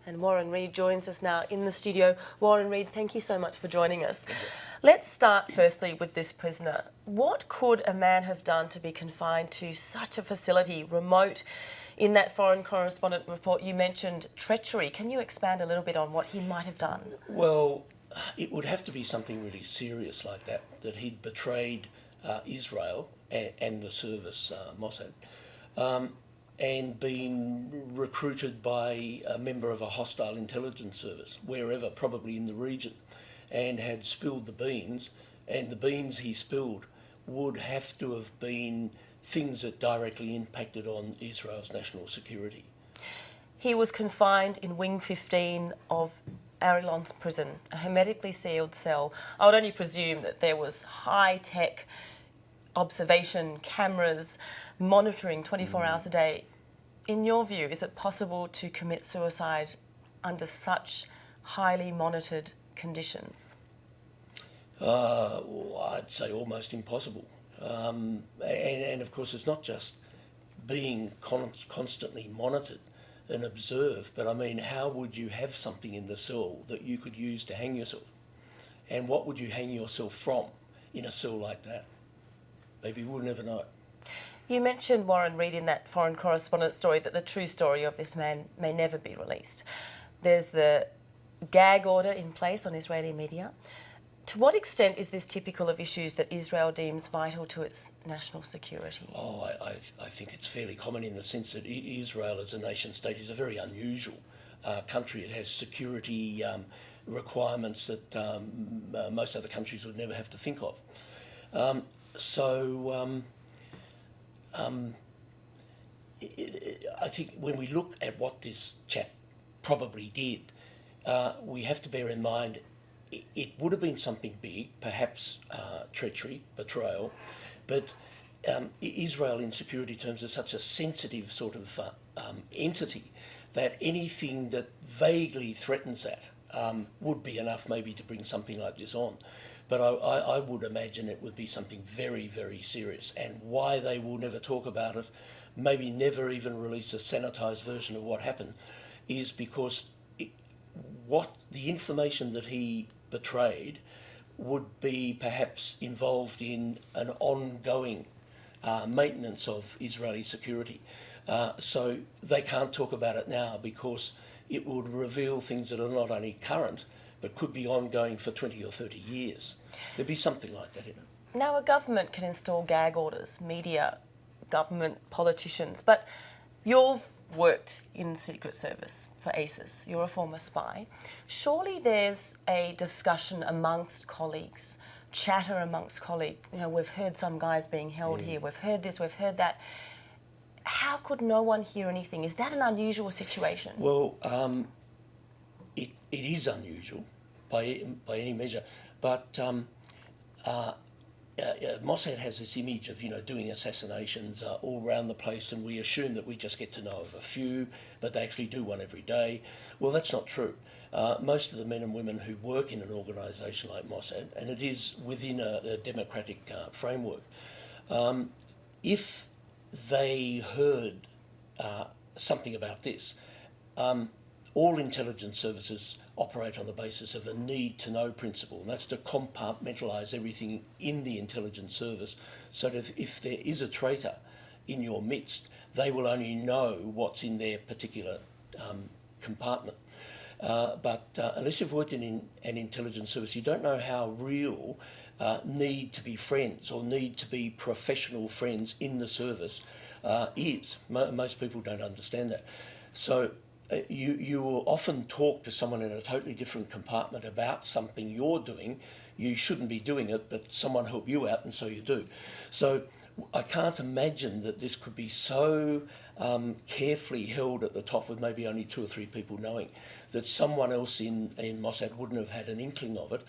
And Warren Reid joins us now in the studio. Warren Reid, thank you so much for joining us. Let's start firstly with this prisoner. What could a man have done to be confined to such a facility, remote? In that foreign correspondent report, you mentioned treachery. Can you expand a little bit on what he might have done? Well, it would have to be something really serious like that he'd betrayed Israel and the service, Mossad, and been recruited by a member of a hostile intelligence service, wherever, probably in the region, and had spilled the beans, and the beans he spilled would have to have been things that directly impacted on Israel's national security. He was confined in Wing 15 of Arilon's prison, a hermetically sealed cell. I would only presume that there was high-tech observation cameras monitoring 24 hours a day. In your view, is it possible to commit suicide under such highly monitored conditions? I'd say almost impossible. And of course, it's not just being constantly monitored and observed, but I mean, how would you have something in the cell that you could use to hang yourself? And what would you hang yourself from in a cell like that? Maybe we'll never know. You mentioned, Warren Reid, in that foreign correspondent story that the true story of this man may never be released. There's the gag order in place on Israeli media. To what extent is this typical of issues that Israel deems vital to its national security? Oh, I think it's fairly common in the sense that Israel as a nation state is a very unusual country. It has security requirements that most other countries would never have to think of. I think when we look at what this chap probably did, we have to bear in mind it would have been something big, perhaps treachery, betrayal, but Israel in security terms is such a sensitive sort of entity that anything that vaguely threatens that would be enough maybe to bring something like this on. But I would imagine it would be something very, very serious. And why they will never talk about it, maybe never even release a sanitised version of what happened, is because what the information that he betrayed would be perhaps involved in an ongoing maintenance of Israeli security. So they can't talk about it now because it would reveal things that are not only current, but could be ongoing for 20 or 30 years. There'd be something like that in it. Now, a government can install gag orders, media, government, politicians, but you've worked in Secret Service for ASIS. You're a former spy. Surely there's a discussion amongst colleagues, chatter amongst colleagues. You know, we've heard some guys being held here, we've heard this, we've heard that. How could no one hear anything? Is that an unusual situation? Well, it is unusual by any measure, but Mossad has this image of, doing assassinations all around the place, and we assume that we just get to know of a few, but they actually do one every day. Well, that's not true. Most of the men and women who work in an organisation like Mossad, and it is within a democratic framework, if they heard something about this, all intelligence services operate on the basis of a need-to-know principle, and that's to compartmentalise everything in the intelligence service so that if there is a traitor in your midst, they will only know what's in their particular compartment. But unless you've worked in an intelligence service, you don't know how real need to be friends or need to be professional friends in the service is. Most people don't understand that. So you will often talk to someone in a totally different compartment about something you're doing. You shouldn't be doing it, but someone helped you out, and so you do. So I can't imagine that this could be so carefully held at the top with maybe only 2 or 3 people knowing, that someone else in Mossad wouldn't have had an inkling of it.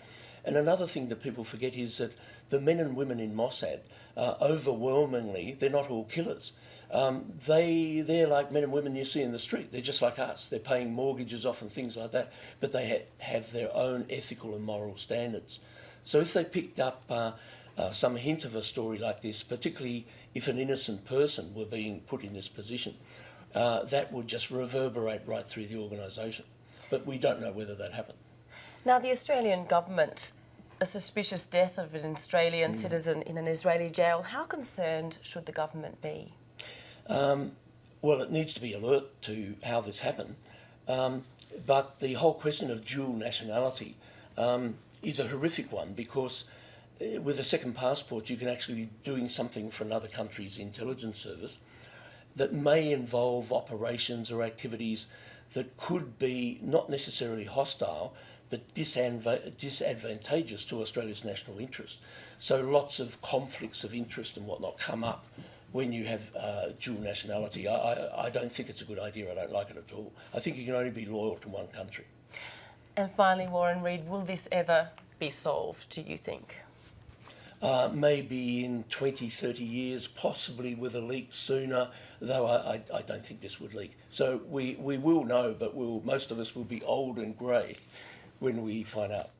And another thing that people forget is that the men and women in Mossad, overwhelmingly, they're not all killers. They're like men and women you see in the street. They're just like us. They're paying mortgages off and things like that, but they have their own ethical and moral standards. So if they picked up some hint of a story like this, particularly if an innocent person were being put in this position, that would just reverberate right through the organisation. But we don't know whether that happened. Now, the Australian government, a suspicious death of an Australian citizen in an Israeli jail, how concerned should the government be? Well, it needs to be alert to how this happened. But the whole question of dual nationality is a horrific one, because with a second passport you can actually be doing something for another country's intelligence service that may involve operations or activities that could be not necessarily hostile but disadvantageous to Australia's national interest. So lots of conflicts of interest and whatnot come up when you have dual nationality. I don't think it's a good idea. I don't like it at all. I think you can only be loyal to one country. And finally, Warren Reid, will this ever be solved, do you think? Maybe in 20, 30 years, possibly with a leak sooner, though I don't think this would leak. So we will know, but most of us will be old and grey when we find out.